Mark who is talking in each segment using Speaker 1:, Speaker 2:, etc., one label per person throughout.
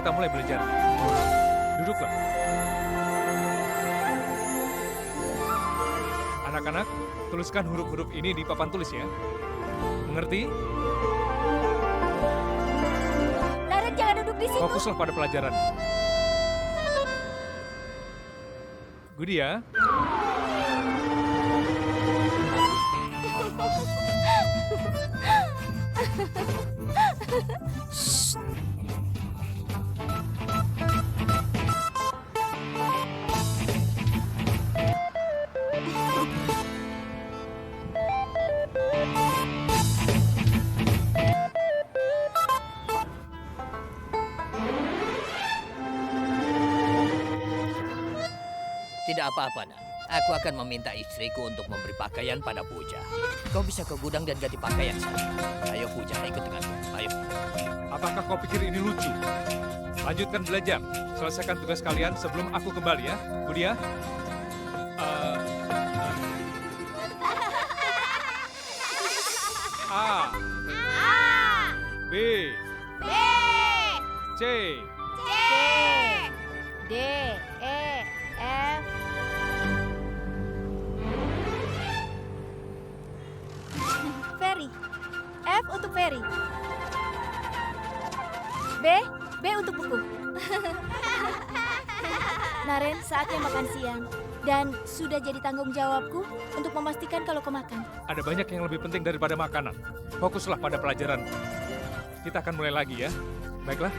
Speaker 1: kita mulai belajar. Duduklah. Anak-anak, tuliskan huruf-huruf ini di papan tulis ya. Mengerti?
Speaker 2: Naren, jangan duduk di situ.
Speaker 1: Fokuslah pada pelajaran. Gudia,
Speaker 3: Tidak apa-apa, Nak. Aku akan meminta istriku untuk memberi pakaian pada Puja. Kau bisa ke gudang dan ganti pakaian sana. Ayo Puja, ikut denganku. Ayo.
Speaker 1: apakah kau pikir ini lucu? Lanjutkan belajar. Selesaikan tugas kalian sebelum aku kembali ya. Gudia. A. B. C.
Speaker 2: D, E, F. Ferry. F untuk Ferry. B untuk buku. Naren, saatnya makan siang. Dan sudah jadi tanggung jawabku untuk memastikan kalau kau makan.
Speaker 1: Ada banyak yang lebih penting daripada makanan. Fokuslah pada pelajaran. Kita akan mulai lagi ya. Baiklah.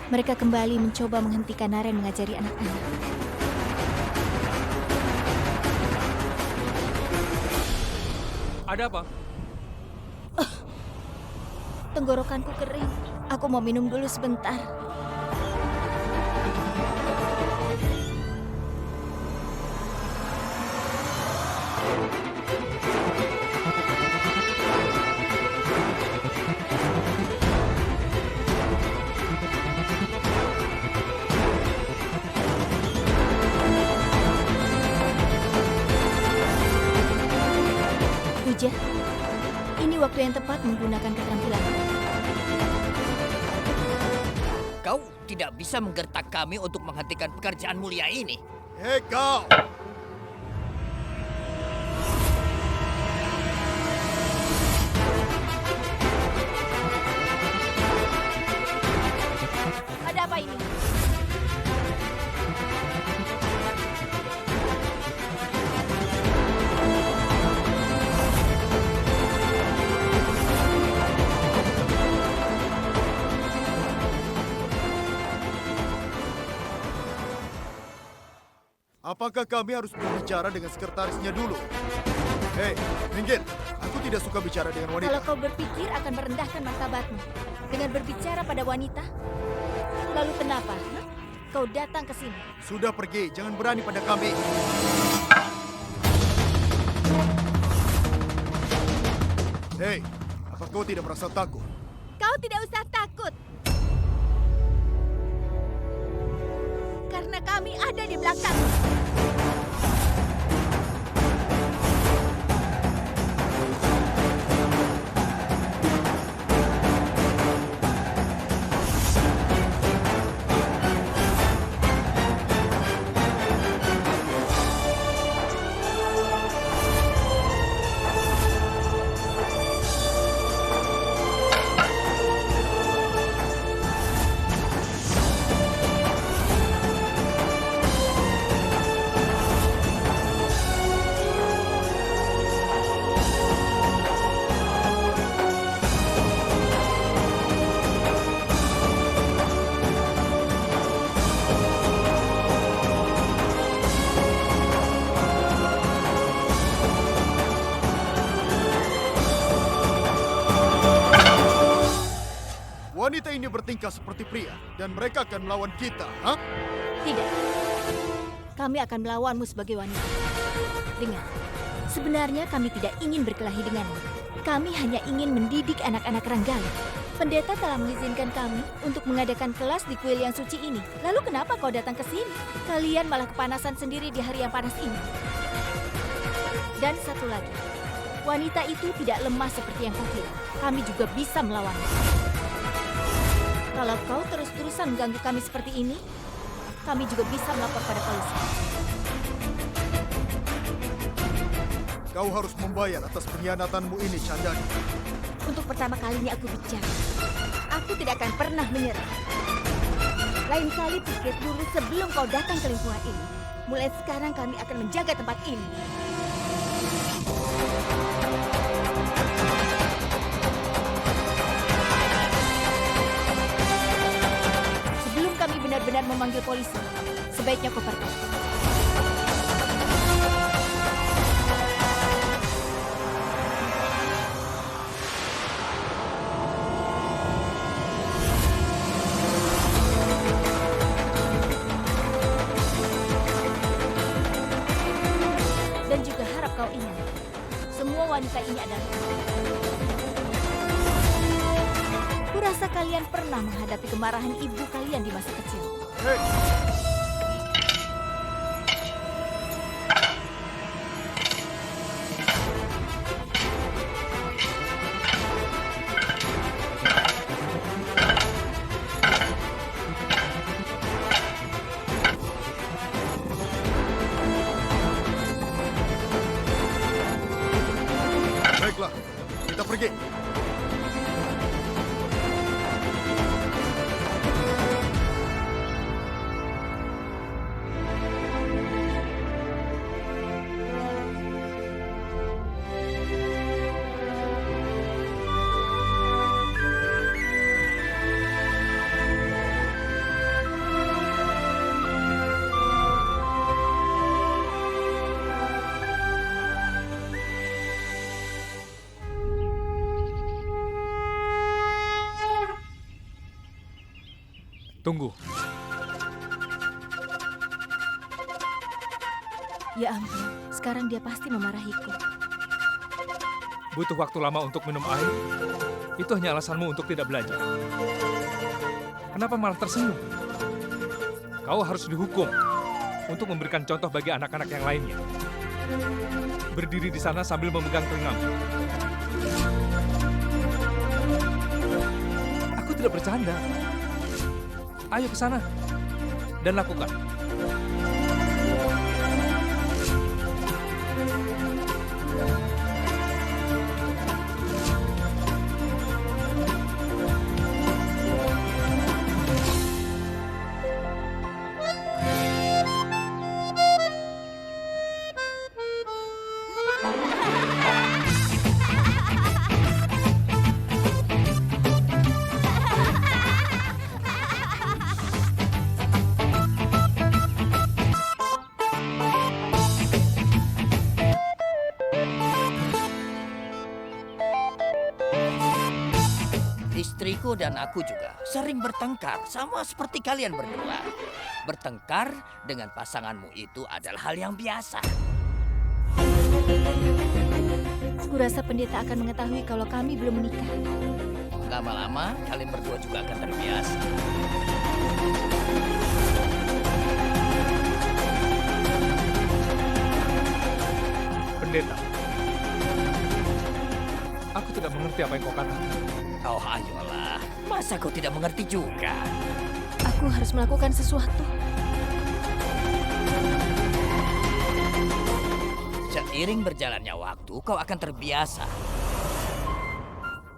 Speaker 2: Mereka kembali mencoba menghentikan Naren mengajari anak-anak.
Speaker 1: Ada apa?
Speaker 2: Tenggorokanku kering. Aku mau minum dulu sebentar. Puja, ini waktu yang tepat menggunakan keterampilan.
Speaker 3: Kau tidak bisa menggertak kami untuk menghentikan pekerjaan mulia ini.
Speaker 4: Hei kau!
Speaker 2: Ada apa ini?
Speaker 4: Apakah kami harus berbicara dengan sekretarisnya dulu? Hei, minggir. Aku tidak suka bicara dengan wanita.
Speaker 2: Kalau kau berpikir akan merendahkan martabatmu dengan berbicara pada wanita, lalu kenapa kau datang ke sini?
Speaker 4: Sudah pergi, jangan berani pada kami. Hei, apa kau tidak merasa takut?
Speaker 2: Kau tidak usah takut. Karena kami ada di belakang.
Speaker 4: ini bertingkah seperti pria dan mereka akan melawan kita, ha?
Speaker 2: Tidak. Kami akan melawanmu sebagai wanita. Dengar, sebenarnya kami tidak ingin berkelahi denganmu. Kami hanya ingin mendidik anak-anak Ranggala. Pendeta telah mengizinkan kami untuk mengadakan kelas di kuil yang suci ini. Lalu kenapa kau datang ke sini? Kalian malah kepanasan sendiri di hari yang panas ini. Dan satu lagi, wanita itu tidak lemah seperti yang kau kira. Kami juga bisa melawannya. Kalau kau terus-terusan mengganggu kami seperti ini, kami juga bisa melapor pada polisi.
Speaker 4: Kau harus membayar atas pengkhianatanmu ini, Chandani.
Speaker 2: Untuk pertama kalinya aku bicara. Aku tidak akan pernah menyerah. Lain kali pikir dulu sebelum kau datang ke lingkungan ini. Mulai sekarang kami akan menjaga tempat ini. Sebelum kami benar-benar memanggil polisi, sebaiknya kau pergi. Dan juga harap kau ingat, semua wanita ini adalah... Kurasa kalian pernah menghadapi kemarahan ibu kalian di masa kecil.
Speaker 4: Hei, baiklah, kita pergi.
Speaker 1: Tunggu.
Speaker 2: Ya ampun, sekarang dia pasti memarahiku.
Speaker 1: Butuh waktu lama untuk minum air? Itu hanya alasanmu untuk tidak belajar. Kenapa malah tersenyum? Kau harus dihukum untuk memberikan contoh bagi anak-anak yang lainnya. Berdiri di sana sambil memegang telingamu. Aku tidak bercanda. Ayo ke sana dan lakukan.
Speaker 3: Istriku dan aku juga sering bertengkar, sama seperti kalian berdua. Bertengkar dengan pasanganmu itu adalah hal yang biasa.
Speaker 2: Kurasa pendeta akan mengetahui kalau kami belum menikah.
Speaker 3: Lama-lama kalian berdua juga akan terbiasa.
Speaker 1: Pendeta, aku tidak mengerti apa yang kau katakan.
Speaker 3: Oh ayolah, masa kau tidak mengerti juga?
Speaker 2: Aku harus melakukan sesuatu.
Speaker 3: Seiring berjalannya waktu, kau akan terbiasa.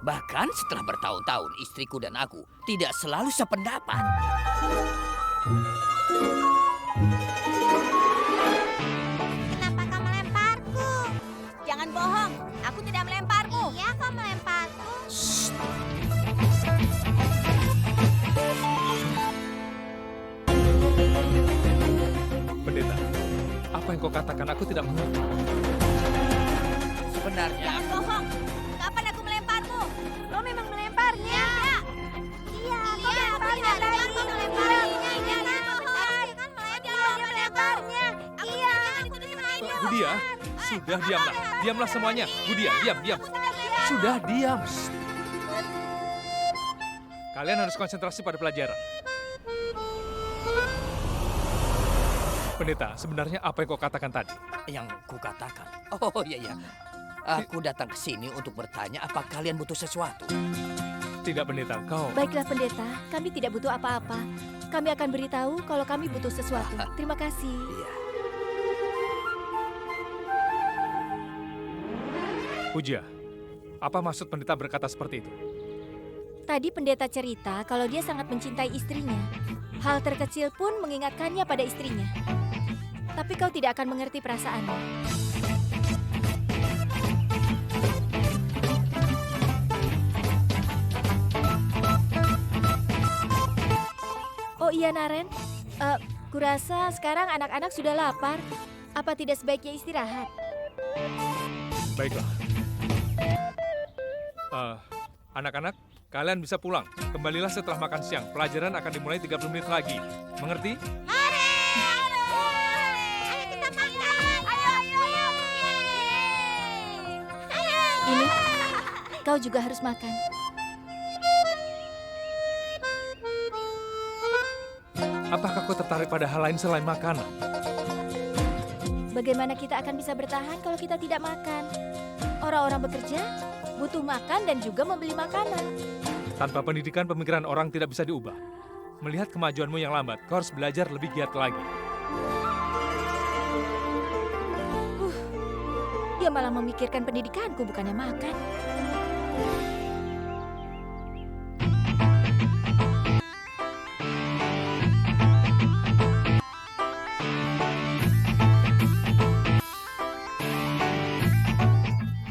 Speaker 3: Bahkan setelah bertahun-tahun, istriku dan aku tidak selalu sependapat.
Speaker 5: Kenapa kau melemparku? Jangan bohong, aku tidak melemparmu. Iya, kau melemparku.
Speaker 1: Pendeta, apa yang kau katakan aku tidak mengerti.
Speaker 3: Sebenarnya,
Speaker 5: Jangan bohong. Kapan aku melemparmu? Kau memang melemparnya. Iya,
Speaker 1: Budia, sudah diamlah. Diamlah semuanya. Budia, diam. Sudah diam. Shh. Kalian harus konsentrasi pada pelajaran. Pendeta, sebenarnya apa yang kau katakan tadi?
Speaker 3: Yang kukatakan. Oh iya. Aku datang ke sini untuk bertanya apa kalian butuh sesuatu.
Speaker 1: Tidak, pendeta, kau...
Speaker 2: Baiklah pendeta, kami tidak butuh apa-apa. Kami akan beritahu kalau kami butuh sesuatu. Terima kasih.
Speaker 3: Iya.
Speaker 1: Puja, apa maksud pendeta berkata seperti itu?
Speaker 2: Tadi pendeta cerita kalau dia sangat mencintai istrinya. Hal terkecil pun mengingatkannya pada istrinya. Tapi kau tidak akan mengerti perasaannya. Oh iya Naren, kurasa sekarang anak-anak sudah lapar. Apa tidak sebaiknya istirahat?
Speaker 1: Baiklah. Anak-anak, kalian bisa pulang. Kembalilah setelah makan siang. Pelajaran akan dimulai 30 menit lagi. Mengerti?
Speaker 5: Ayo kita makan. Ayo.
Speaker 2: Ini, kau juga harus makan.
Speaker 1: Apakah kau tertarik pada hal lain selain makanan?
Speaker 2: Bagaimana kita akan bisa bertahan kalau kita tidak makan? Orang-orang bekerja butuh makan dan juga membeli makanan.
Speaker 1: Tanpa pendidikan, pemikiran orang tidak bisa diubah. Melihat kemajuanmu yang lambat, kau harus belajar lebih giat lagi.
Speaker 2: Dia malah memikirkan pendidikanku, bukannya makan.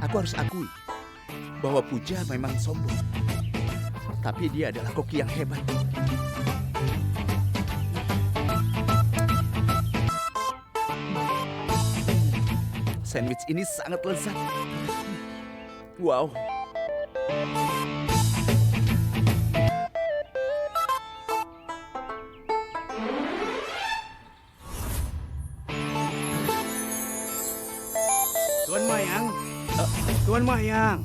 Speaker 6: Aku harus akui bahwa Puja memang sombong. Tapi dia adalah koki yang hebat. Sandwich ini sangat lezat. Wow.
Speaker 7: Tuan Mayang. Tuan Mayang.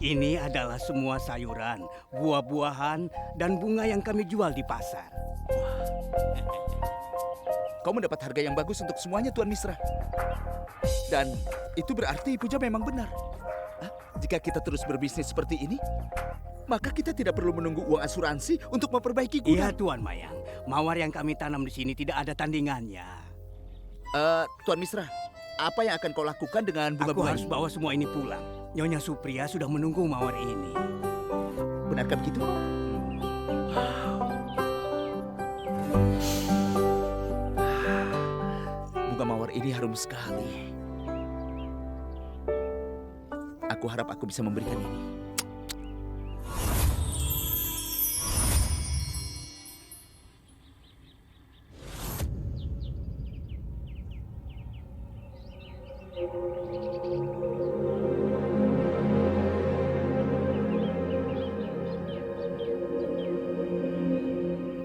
Speaker 7: Ini adalah semua sayuran, buah-buahan, dan bunga yang kami jual di pasar.
Speaker 6: Kau mendapat harga yang bagus untuk semuanya, Tuan Misra. Dan itu berarti Puja memang benar. Jika kita terus berbisnis seperti ini, maka kita tidak perlu menunggu uang asuransi untuk memperbaiki gudang.
Speaker 7: Iya, Tuan Mayang. Mawar yang kami tanam di sini tidak ada tandingannya.
Speaker 6: Tuan Misra, apa yang akan kau lakukan dengan
Speaker 7: Aku
Speaker 6: bunga-bunga
Speaker 7: harus
Speaker 6: ini?
Speaker 7: bawa semua ini pulang. Nyonya Supriya sudah menunggu mawar ini.
Speaker 6: Benarkah begitu? Bunga mawar ini harum sekali. Aku harap aku bisa memberikan ini.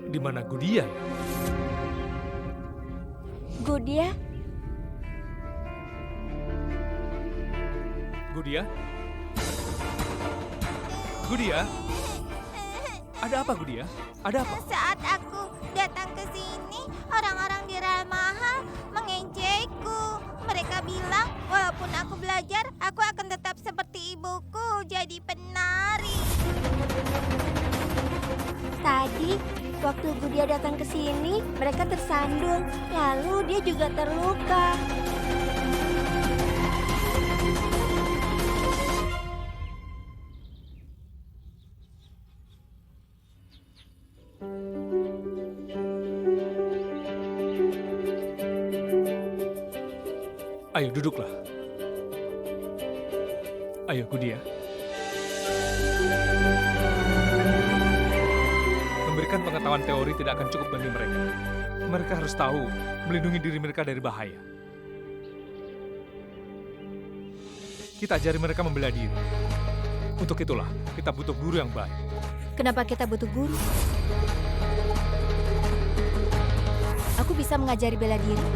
Speaker 1: Di mana Gudia?
Speaker 2: Gudia,
Speaker 1: Gudia? Gudia? Ada apa, Gudia? Ada apa?
Speaker 5: Saat aku datang ke sini, orang-orang di Real Mahal mengejekku. Mereka bilang, walaupun aku belajar, aku akan tetap seperti ibuku, jadi penari.
Speaker 2: tadi waktu Gudia datang ke sini, mereka tersandung. Lalu dia juga terluka.
Speaker 1: Ayo, duduklah. Ayo, Gudia. Memberikan pengetahuan teori tidak akan cukup bagi mereka. Mereka harus tahu melindungi diri mereka dari bahaya. Kita ajari mereka membela diri. Untuk itulah, kita butuh guru yang baik.
Speaker 2: Kenapa kita butuh guru? Aku bisa mengajari bela diri.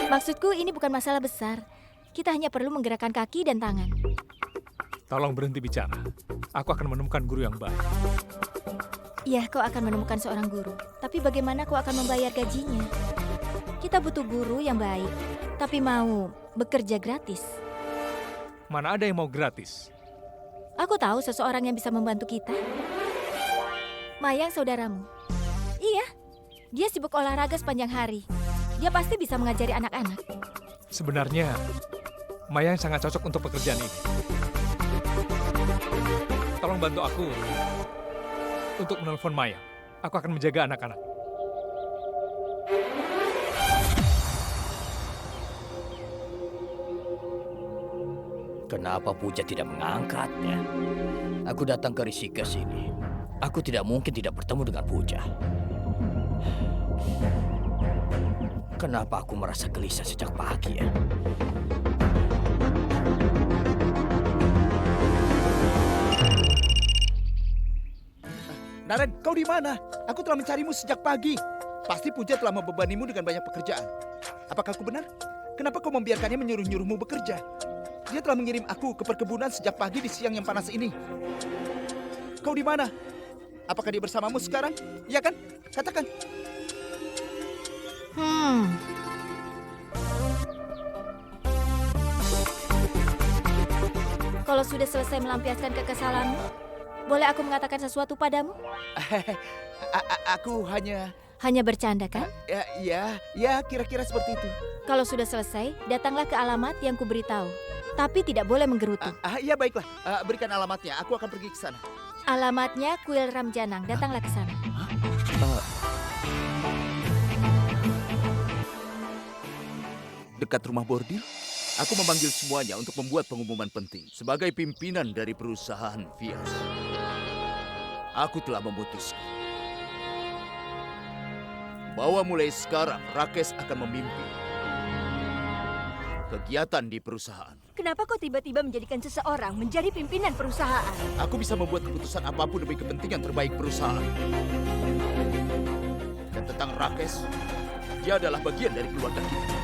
Speaker 2: Maksudku ini bukan masalah besar. Kita hanya perlu menggerakkan kaki dan tangan.
Speaker 1: Tolong berhenti bicara. Aku akan menemukan guru yang baik.
Speaker 2: Iya, kau akan menemukan seorang guru. Tapi bagaimana kau akan membayar gajinya? Kita butuh guru yang baik, tapi mau bekerja gratis.
Speaker 1: Mana ada yang mau gratis?
Speaker 2: Aku tahu seseorang yang bisa membantu kita. Mayang saudaramu. Iya, dia sibuk olahraga sepanjang hari. Dia pasti bisa mengajari anak-anak.
Speaker 1: Sebenarnya, Mayang sangat cocok untuk pekerjaan ini. Tolong bantu aku untuk menelpon Mayang. Aku akan menjaga anak-anak.
Speaker 3: Kenapa Puja tidak mengangkatnya? Aku datang ke Rishikesh ini. Aku tidak mungkin tidak bertemu dengan Puja. Kenapa aku merasa gelisah sejak pagi ya?
Speaker 6: Naren, kau di mana? Aku telah mencarimu sejak pagi. Pasti Puja telah membebanimu dengan banyak pekerjaan. Apakah aku benar? Kenapa kau membiarkannya menyuruh-nyuruhmu bekerja? Dia telah mengirim aku ke perkebunan sejak pagi di siang yang panas ini. Kau di mana? Apakah dia bersamamu sekarang? Iya kan? Katakan.
Speaker 2: Kalau sudah selesai melampiaskan kekesalanmu, boleh aku mengatakan sesuatu padamu?
Speaker 6: Aku hanya...
Speaker 2: Hanya bercanda, kan?
Speaker 6: Ya, kira-kira seperti itu.
Speaker 2: Kalau sudah selesai, datanglah ke alamat yang kuberitahu. Tapi tidak boleh menggerutu.
Speaker 6: Iya, baiklah. Berikan alamatnya. Aku akan pergi ke sana.
Speaker 2: Alamatnya Kuil Ramjanang. Datanglah ke sana.
Speaker 6: Dekat rumah bordil? Aku memanggil semuanya untuk membuat pengumuman penting. Sebagai pimpinan dari perusahaan Vias, aku telah memutuskan bahwa mulai sekarang Rakesh akan memimpin kegiatan di perusahaan.
Speaker 2: Kenapa kau tiba-tiba menjadikan seseorang menjadi pimpinan perusahaan?
Speaker 6: Aku bisa membuat keputusan apapun demi kepentingan terbaik perusahaan. Dan tentang Rakesh, dia adalah bagian dari keluarga kita.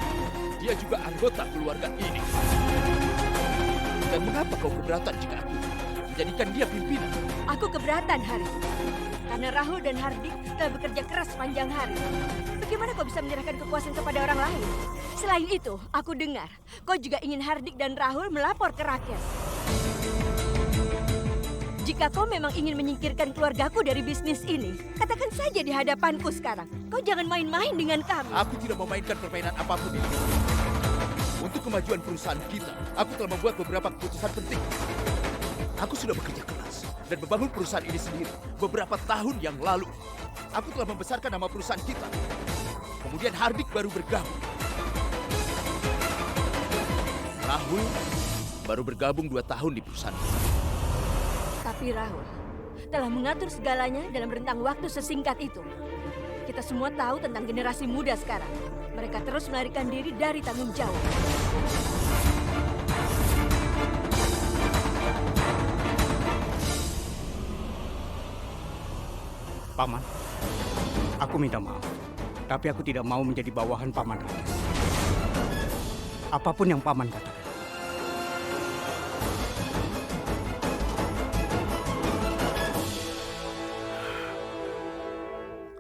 Speaker 6: Dia juga anggota keluarga ini. Dan mengapa kau keberatan jika aku menjadikan dia pimpinan?
Speaker 2: Aku keberatan, Haris. Karena Rahul dan Hardik telah bekerja keras sepanjang hari. Bagaimana kau bisa menyerahkan kekuasaan kepada orang lain? Selain itu, aku dengar kau juga ingin Hardik dan Rahul melapor ke Rakesh. Jika kau memang ingin menyingkirkan keluargaku dari bisnis ini, katakan saja di hadapanku sekarang. Kau jangan main-main dengan kami.
Speaker 6: Aku tidak memainkan permainan apapun ini. Untuk kemajuan perusahaan kita, aku telah membuat beberapa keputusan penting. Aku sudah bekerja keras dan membangun perusahaan ini sendiri beberapa tahun yang lalu. Aku telah membesarkan nama perusahaan kita. Kemudian Hardik baru bergabung. Rahul baru bergabung 2 tahun di perusahaan kita.
Speaker 2: Tapi Rahul telah mengatur segalanya dalam rentang waktu sesingkat itu. Kita semua tahu tentang generasi muda sekarang. Mereka terus melarikan diri dari tanggung jawab.
Speaker 7: Paman, aku minta maaf. Tapi aku tidak mau menjadi bawahan Paman Rakesh. Apapun yang Paman katakan.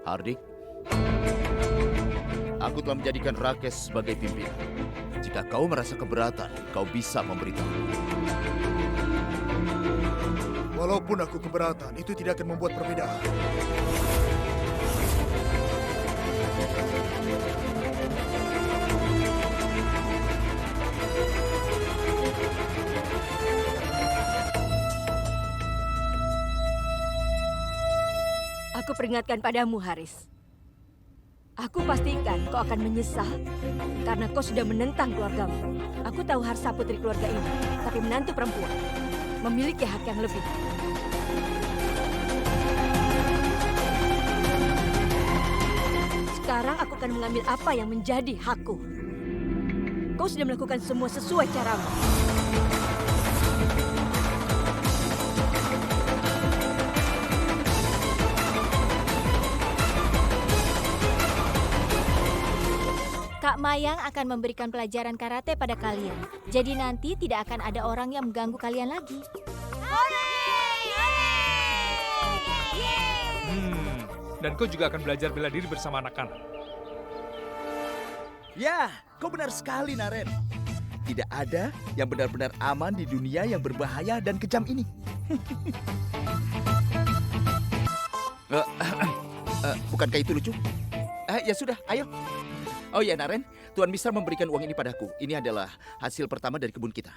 Speaker 6: Hardik, aku telah menjadikan Rakesh sebagai pimpinan. Jika kau merasa keberatan, kau bisa memberitahu.
Speaker 4: Walaupun aku keberatan, itu tidak akan membuat perbedaan.
Speaker 2: Aku peringatkan padamu, Haris. Aku pastikan kau akan menyesal karena kau sudah menentang keluargamu. Aku tahu Harsa putri keluarga ini, tapi menantu perempuan memiliki hak yang lebih. Sekarang aku akan mengambil apa yang menjadi hakku. Kau sudah melakukan semua sesuai caramu. Kak Mayang akan memberikan pelajaran karate pada kalian. Jadi nanti tidak akan ada orang yang mengganggu kalian lagi.
Speaker 1: Dan kau juga akan belajar bela diri bersama anak-anak.
Speaker 6: Ya, kau benar sekali, Naren. Tidak ada yang benar-benar aman di dunia yang berbahaya dan kejam ini. Bukankah itu lucu? Ya sudah, ayo. Oh ya, Naren, Tuan Misra memberikan uang ini padaku. Ini adalah hasil pertama dari kebun kita.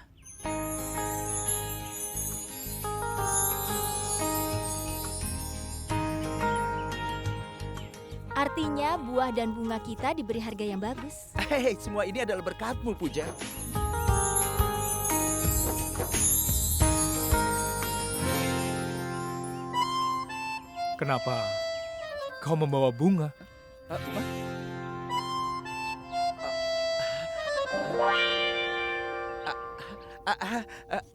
Speaker 2: Artinya buah dan bunga kita diberi harga yang bagus.
Speaker 6: Hei, semua ini adalah berkatmu, Puja.
Speaker 1: Kenapa kau membawa bunga?
Speaker 6: Bunga?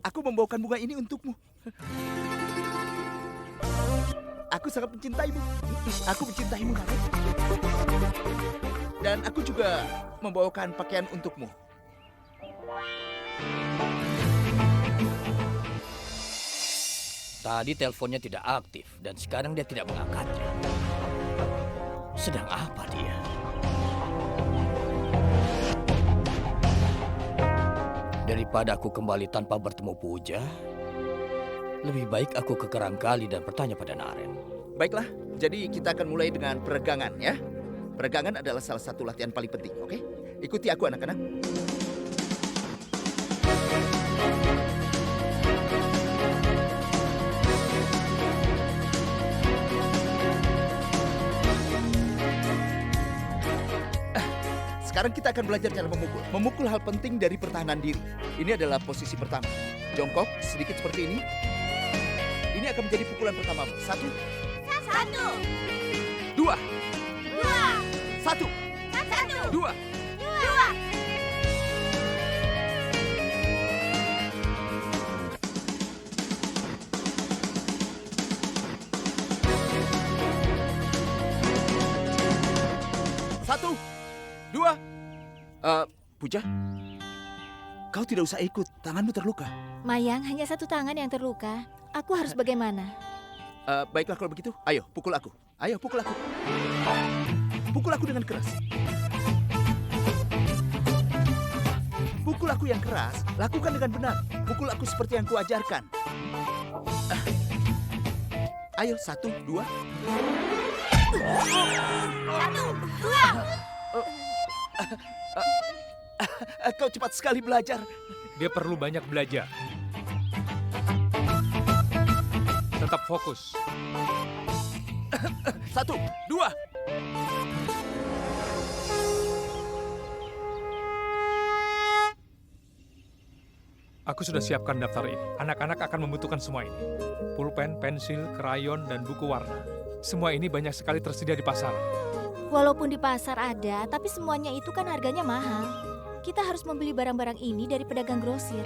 Speaker 6: Aku membawakan bunga ini untukmu. Aku sangat mencintaimu. Aku mencintaimu, Naren. Dan aku juga membawakan pakaian untukmu.
Speaker 3: Tadi teleponnya tidak aktif dan sekarang dia tidak mengangkatnya. Sedang apa dia? Daripada aku kembali tanpa bertemu Puja, lebih baik aku ke Kerangkali dan bertanya pada Naren.
Speaker 6: Baiklah, jadi kita akan mulai dengan peregangan ya. Peregangan adalah salah satu latihan paling penting, oke? Ikuti aku anak-anak. Sekarang kita akan belajar cara memukul. Memukul hal penting dari pertahanan diri. Ini adalah posisi pertama. Jongkok sedikit seperti ini. Ini akan menjadi pukulan pertamamu. 1, 2, 1, 2. Satu, dua. Puja, kau tidak usah ikut. Tanganmu terluka.
Speaker 2: Mayang, hanya satu tangan yang terluka. Aku harus bagaimana?
Speaker 6: Baiklah kalau begitu. Ayo, pukul aku. Ayo, pukul aku. Pukul aku dengan keras. Pukul aku yang keras. Lakukan dengan benar. Pukul aku seperti yang kuajarkan. Ayo, 1, 2. 1, 2. Kau cepat sekali belajar.
Speaker 1: Dia perlu banyak belajar. Tetap fokus.
Speaker 6: 1, 2.
Speaker 1: Aku sudah siapkan daftar ini. Anak-anak akan membutuhkan semua ini. Pulpen, pensil, krayon, dan buku warna. Semua ini banyak sekali tersedia di pasar.
Speaker 2: Walaupun di pasar ada, tapi semuanya itu kan harganya mahal. Kita harus membeli barang-barang ini dari pedagang grosir.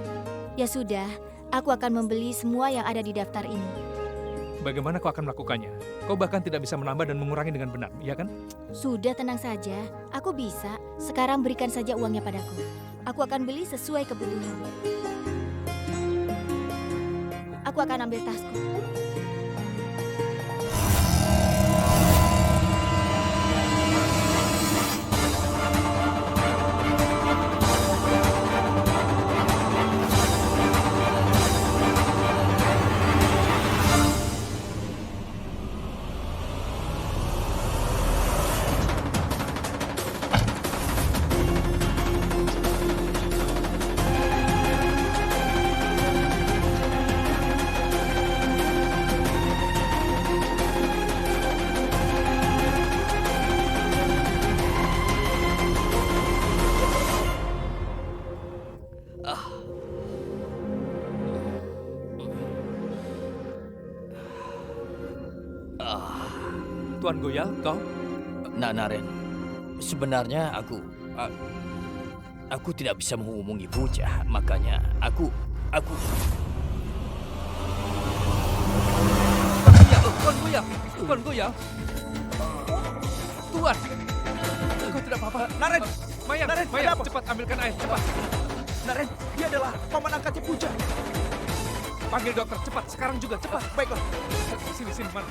Speaker 2: Ya sudah, aku akan membeli semua yang ada di daftar ini.
Speaker 1: Bagaimana kau akan melakukannya? Kau bahkan tidak bisa menambah dan mengurangi dengan benar, iya kan?
Speaker 2: Sudah, tenang saja. Aku bisa. Sekarang berikan saja uangnya padaku. Aku akan beli sesuai kebutuhan. Aku akan ambil tasku.
Speaker 1: Tuan Goyal, kau?
Speaker 3: Naren, sebenarnya aku tidak bisa menghubungi Puja, makanya aku
Speaker 1: Tuan Goyal, Tuan Goyal. Tuan, kau tidak apa-apa.
Speaker 6: Naren,
Speaker 1: Mayang,
Speaker 6: Naren,
Speaker 1: Mayang,
Speaker 6: ada apa?
Speaker 1: cepat ambilkan air, cepat.
Speaker 6: Naren, dia adalah paman angkatnya Puja.
Speaker 1: Panggil dokter, cepat. Sekarang juga, cepat.
Speaker 6: Baiklah.
Speaker 1: Sini, sini, mana?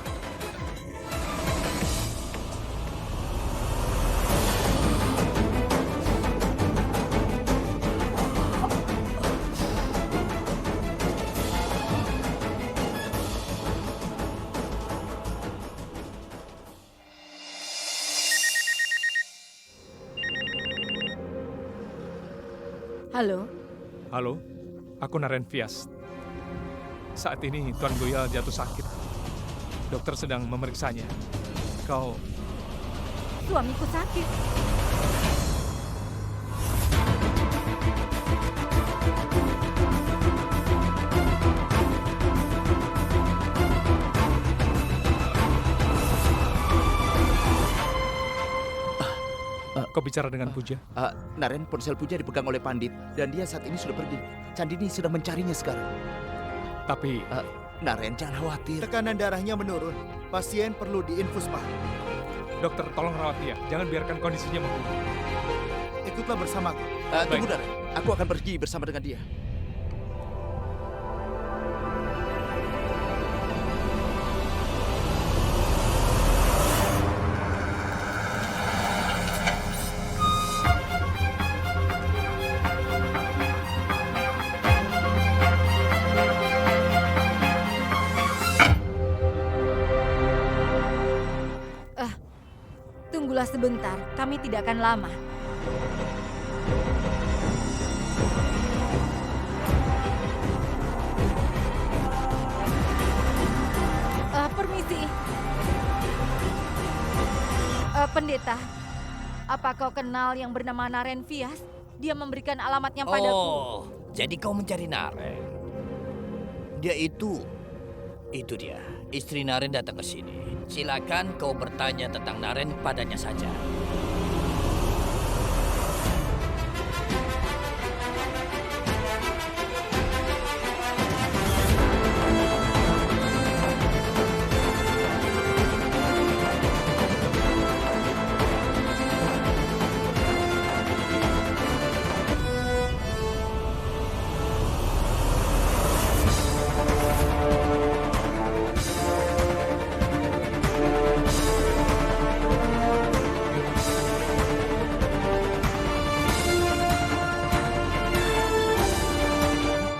Speaker 2: Halo,
Speaker 1: Halo, aku Naren Vyas. Saat ini Tuan Goyal jatuh sakit. Dokter sedang memeriksanya. Kau
Speaker 2: suamiku sakit.
Speaker 1: kau bicara dengan Puja?
Speaker 6: Naren, ponsel Puja dipegang oleh Pandit dan dia saat ini sudah pergi. Candini sedang mencarinya sekarang.
Speaker 1: Tapi
Speaker 6: Naren, jangan khawatir.
Speaker 4: Tekanan darahnya menurun. Pasien perlu diinfus, Pak.
Speaker 1: dokter tolong rawat dia. Jangan biarkan kondisinya memburuk.
Speaker 4: Ikutlah bersamaku.
Speaker 6: Tunggu Naren, aku akan pergi bersama dengan dia.
Speaker 2: Tunggulah sebentar, kami tidak akan lama. Permisi. Pendeta, apa kau kenal yang bernama Naren Vyas? Dia memberikan alamatnya padaku.
Speaker 3: Oh, jadi kau mencari Naren. Dia itu dia. Istri Naren datang ke sini. Silakan kau bertanya tentang Naren padanya saja.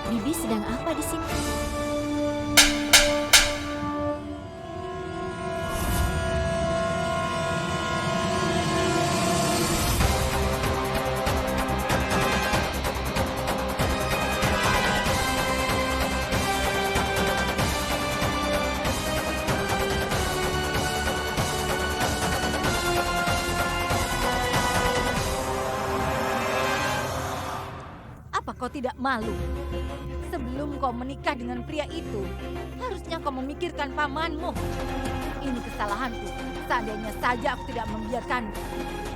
Speaker 2: Bibi sedang apa di sini? Apa kau tidak malu? Sebelum kau menikah dengan pria itu, harusnya kau memikirkan pamanmu. Ini kesalahanku. Seandainya saja aku tidak membiarkanmu,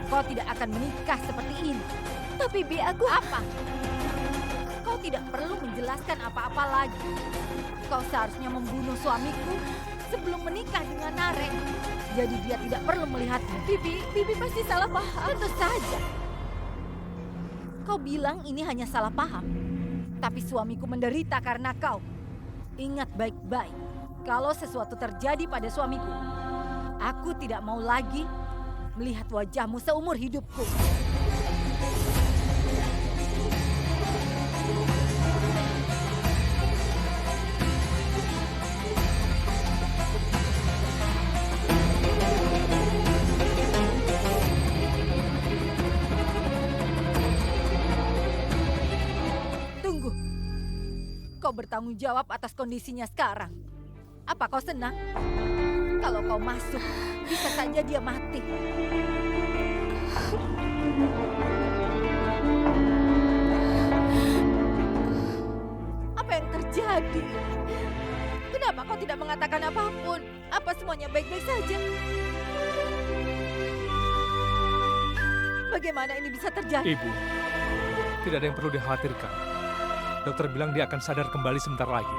Speaker 2: kau tidak akan menikah seperti ini. Tapi Bi, aku apa? Kau tidak perlu menjelaskan apa-apa lagi. Kau seharusnya membunuh suamiku sebelum menikah dengan Naren. Jadi dia tidak perlu melihatmu. Bibi pasti salah paham. Tentu saja. Kau bilang ini hanya salah paham. Tapi suamiku menderita karena kau. Ingat baik-baik. Kalau sesuatu terjadi pada suamiku, aku tidak mau lagi melihat wajahmu seumur hidupku. Tunggu. Kau bertanggung jawab atas kondisinya sekarang. Apa kau senang? Kalau kau masuk, bisa saja dia mati. Apa yang terjadi? Kenapa kau tidak mengatakan apapun? Apa semuanya baik-baik saja? Bagaimana ini bisa terjadi?
Speaker 1: Ibu, tidak ada yang perlu dikhawatirkan. Dokter bilang dia akan sadar kembali sebentar lagi.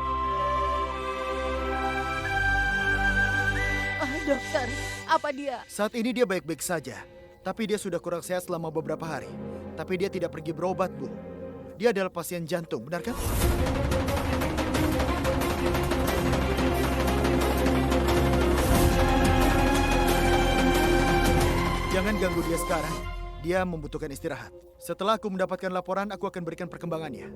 Speaker 2: Dokter, apa dia?
Speaker 4: Saat ini dia baik-baik saja. Tapi dia sudah kurang sehat selama beberapa hari. Tapi dia tidak pergi berobat, Bu. Dia adalah pasien jantung, benar kan? Jangan ganggu dia sekarang. Dia membutuhkan istirahat. Setelah aku mendapatkan laporan, aku akan berikan perkembangannya.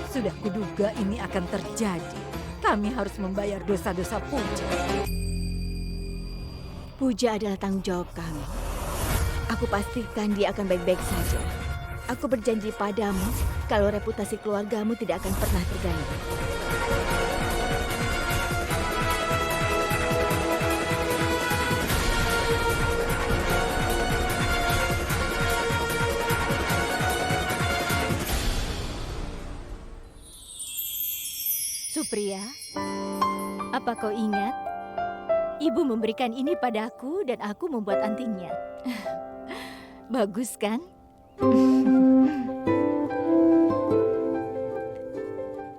Speaker 8: Sudah kuduga ini akan terjadi. Kami harus membayar dosa-dosa Puja.
Speaker 2: Puja adalah tanggung jawab kami. Aku pastikan dia akan baik-baik saja. Aku berjanji padamu, kalau reputasi keluargamu tidak akan pernah terganggu. Supriya, apa kau ingat? Ibu memberikan ini padaku dan aku membuat antingnya. Bagus kan?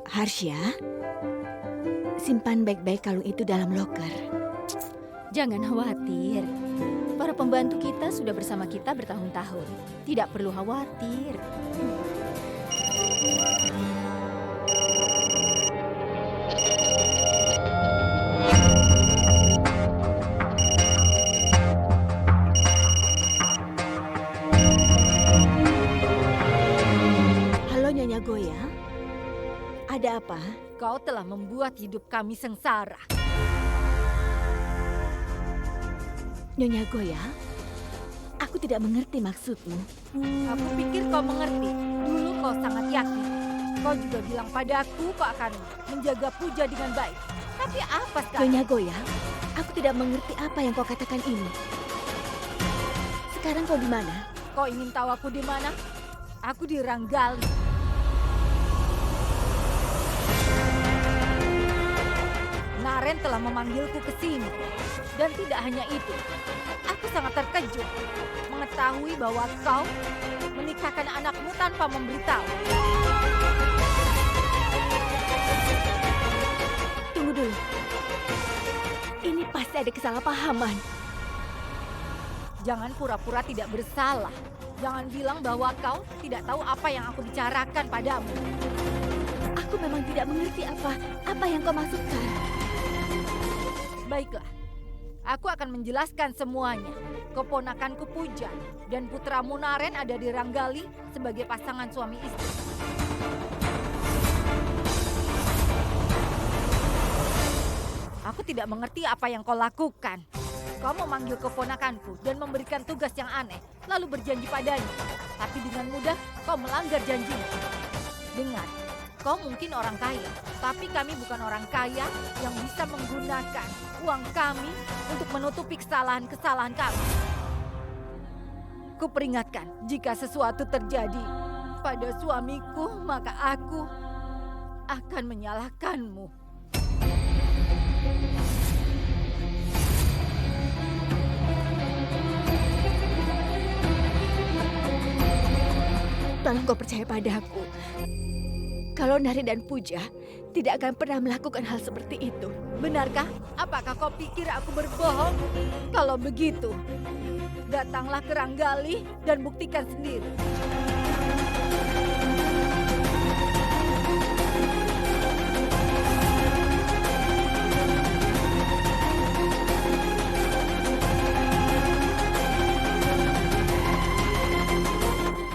Speaker 2: Harsha, simpan baik-baik kalung itu dalam loker. Jangan khawatir. Para pembantu kita sudah bersama kita bertahun-tahun. Tidak perlu khawatir. Halo Nyonya Goya. Ada apa?
Speaker 8: Kau telah membuat hidup kami sengsara.
Speaker 2: Nyonya Goya, aku tidak mengerti maksudmu.
Speaker 8: Aku pikir kau mengerti. Dulu kau sangat yakin. Kau juga bilang padaku kau akan menjaga Puja dengan baik. Tapi apa sekarang?
Speaker 2: Nyonya Goya, aku tidak mengerti apa yang kau katakan ini. Sekarang kau di mana?
Speaker 8: Kau ingin tahu aku di mana? Aku di Ranggali. Naren telah memanggilku ke sini. Dan tidak hanya itu, aku sangat terkejut mengetahui bahwa kau menikahkan anakmu tanpa memberitahu.
Speaker 2: Tunggu dulu. Ini pasti ada kesalahpahaman.
Speaker 8: Jangan pura-pura tidak bersalah. Jangan bilang bahwa kau tidak tahu apa yang aku bicarakan padamu.
Speaker 2: Aku memang tidak mengerti apa yang kau maksudkan.
Speaker 8: Baiklah, aku akan menjelaskan semuanya. Keponakanku Puja dan putramu Naren ada di Ranggali sebagai pasangan suami istri. Aku tidak mengerti apa yang kau lakukan. Kau memanggil keponakanku dan memberikan tugas yang aneh, lalu berjanji padanya. Tapi dengan mudah kau melanggar janjimu. Dengar, kau mungkin orang kaya, tapi kami bukan orang kaya yang bisa menggunakan uang kami untuk menutupi kesalahan-kesalahan kami. Kuperingatkan, jika sesuatu terjadi pada suamiku, maka aku akan menyalahkanmu.
Speaker 2: Tolong kau percaya padaku. Kalau Nari dan Puja tidak akan pernah melakukan hal seperti itu.
Speaker 8: Benarkah? Apakah kau pikir aku berbohong? Kalau begitu, datanglah ke Ranggali dan buktikan sendiri.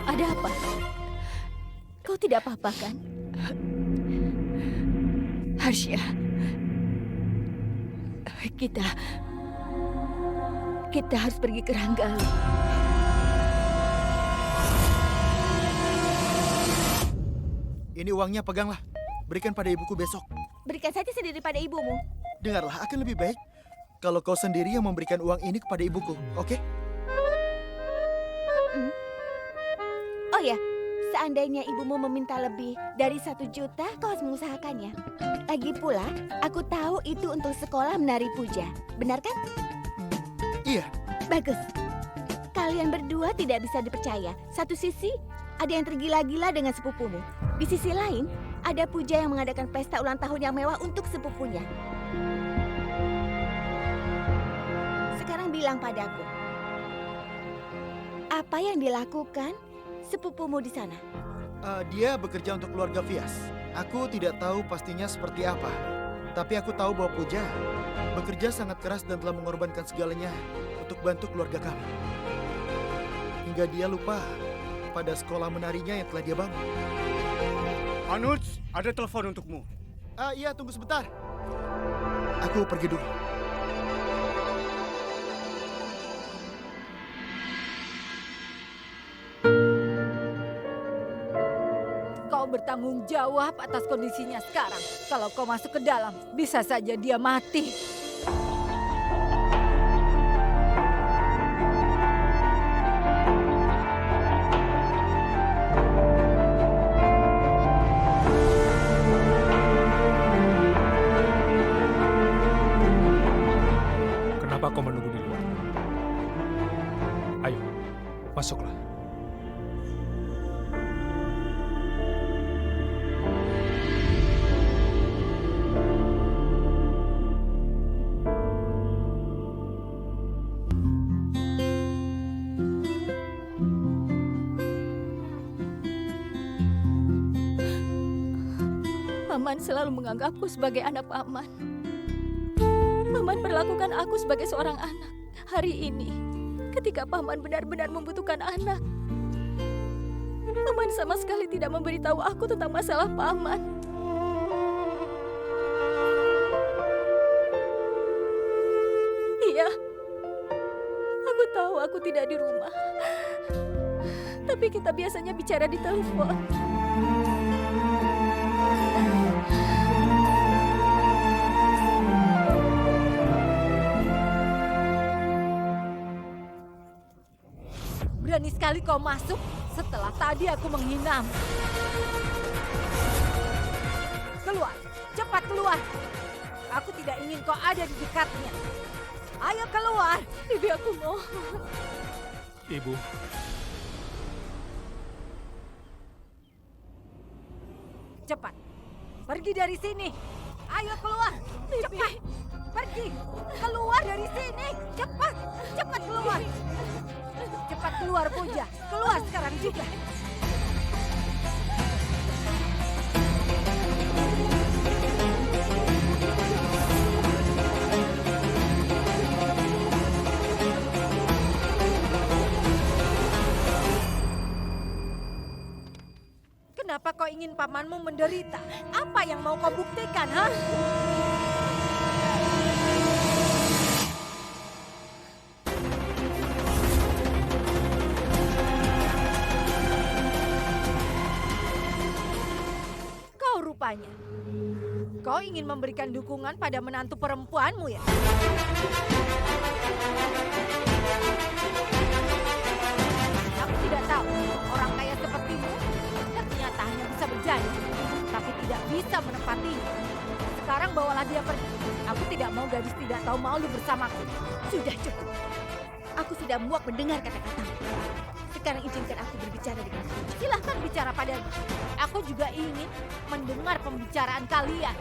Speaker 2: Ada apa? Kau tidak apa-apa kan? Harsha, kita harus pergi ke Ranggali.
Speaker 4: Ini uangnya, peganglah. Berikan pada ibuku besok.
Speaker 2: Berikan saja sendiri pada ibumu.
Speaker 4: Dengarlah, akan lebih baik kalau kau sendiri yang memberikan uang ini kepada ibuku, oke?
Speaker 2: Oh ya, seandainya ibumu meminta lebih dari 1 juta, kau harus mengusahakannya. Lagi pula, aku tahu itu untuk sekolah menari Puja. Benar kan?
Speaker 4: Iya.
Speaker 2: Bagus. Kalian berdua tidak bisa dipercaya. Satu sisi, ada yang tergila-gila dengan sepupumu. Di sisi lain, ada Puja yang mengadakan pesta ulang tahun yang mewah untuk sepupunya. Sekarang bilang padaku, apa yang dilakukan sepupumu di sana?
Speaker 4: Dia bekerja untuk keluarga Vias. Aku tidak tahu pastinya seperti apa. Tapi aku tahu bahwa Puja bekerja sangat keras dan telah mengorbankan segalanya untuk bantu keluarga kami. Hingga dia lupa pada sekolah menarinya yang telah dia bangun.
Speaker 7: Anuj, ada telepon untukmu.
Speaker 4: Iya, tunggu sebentar. Aku pergi dulu.
Speaker 8: Kau bertanggung jawab atas kondisinya sekarang. Kalau kau masuk ke dalam, bisa saja dia mati.
Speaker 1: Kenapa kau menunggu di luar? Ayo, masuklah.
Speaker 2: Paman selalu menganggapku sebagai anak Paman. Paman perlakukan aku sebagai seorang anak. Hari ini, ketika Paman benar-benar membutuhkan anak, Paman sama sekali tidak memberitahu aku tentang masalah Paman. Iya, aku tahu aku tidak di rumah. Tapi kita biasanya bicara di telepon.
Speaker 8: Berani sekali kau masuk setelah tadi aku menghinamu. Keluar, cepat keluar. Aku tidak ingin kau ada di dekatnya. Ayo keluar.
Speaker 2: Bibi, aku mohon.
Speaker 1: Ibu,
Speaker 8: Cepat, pergi dari sini. Ayo keluar, cepat. Pergi, keluar dari sini. Cepat, cepat keluar. Cepat keluar, Puja. Keluar sekarang juga. Kenapa kau ingin pamanmu menderita? Apa yang mau kau buktikan, ha? Kau rupanya. Kau ingin memberikan dukungan pada menantu perempuanmu ya? Aku tidak tahu orang kaya sepertimu ternyata hanya bisa berjanji, tapi tidak bisa menepatinya. Sekarang bawalah dia pergi. Aku tidak mau gadis tidak tahu malu bersamaku.
Speaker 2: Sudah cukup. Aku sudah muak mendengar kata-katamu. Sekarang izinkan aku berbicara dengan Puja.
Speaker 8: Silahkan bicara padanya. Aku juga ingin mendengar pembicaraan kalian.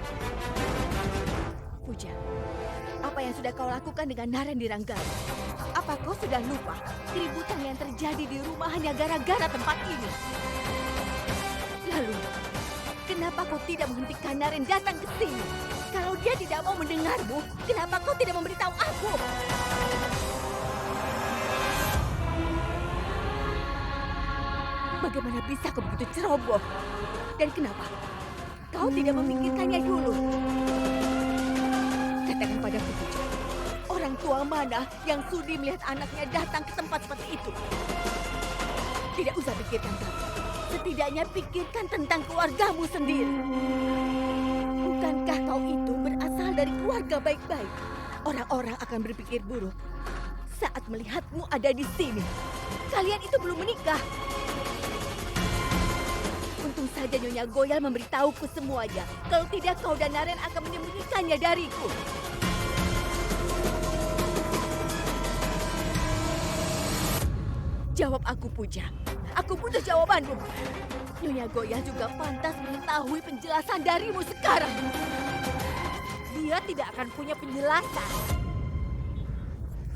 Speaker 2: Puja, apa yang sudah kau lakukan dengan Naren di Ranggala? Apa kau sudah lupa keributan yang terjadi di rumah hanya gara-gara tempat ini? Lalu, kenapa kau tidak menghentikan Naren datang ke sini? Kalau dia tidak mau mendengarmu, kenapa kau tidak memberitahu aku? Bagaimana bisa kau begitu ceroboh? Dan kenapa kau tidak memikirkannya dulu? Katakan padaku, Puja, orang tua mana yang sudi melihat anaknya datang ke tempat seperti itu? Tidak usah pikirkan kamu. Setidaknya pikirkan tentang keluargamu sendiri. Bukankah kau itu berasal dari keluarga baik-baik? Orang-orang akan berpikir buruk saat melihatmu ada di sini. Kalian itu belum menikah. Untung saja Nyonya Goyal memberitahuku semuanya. Kalau tidak, kau dan Naren akan menyembunyikannya dariku. Jawab aku, Puja. Aku butuh jawabanmu. Nyonya Goyah juga pantas mengetahui penjelasan darimu sekarang.
Speaker 8: Dia tidak akan punya penjelasan.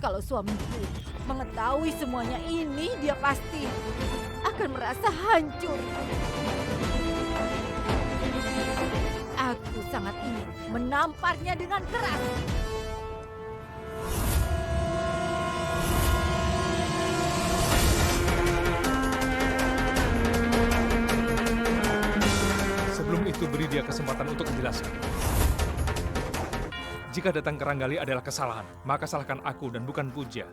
Speaker 8: Kalau suamiku mengetahui semuanya ini, dia pasti akan merasa hancur. Aku sangat ingin menamparnya dengan keras.
Speaker 1: Sebelum itu beri dia kesempatan untuk menjelaskan. Jika datang ke Ranggali adalah kesalahan, maka salahkan aku dan bukan Puja.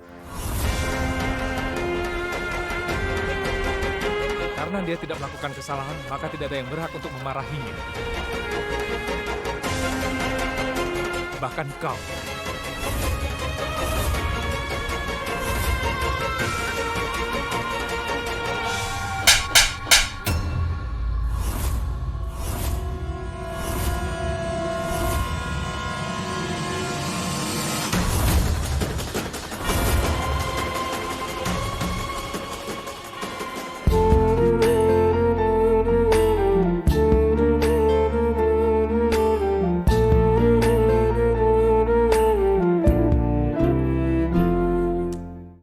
Speaker 1: Karena dia tidak melakukan kesalahan, maka tidak ada yang berhak untuk memarahinya. Bahkan kau.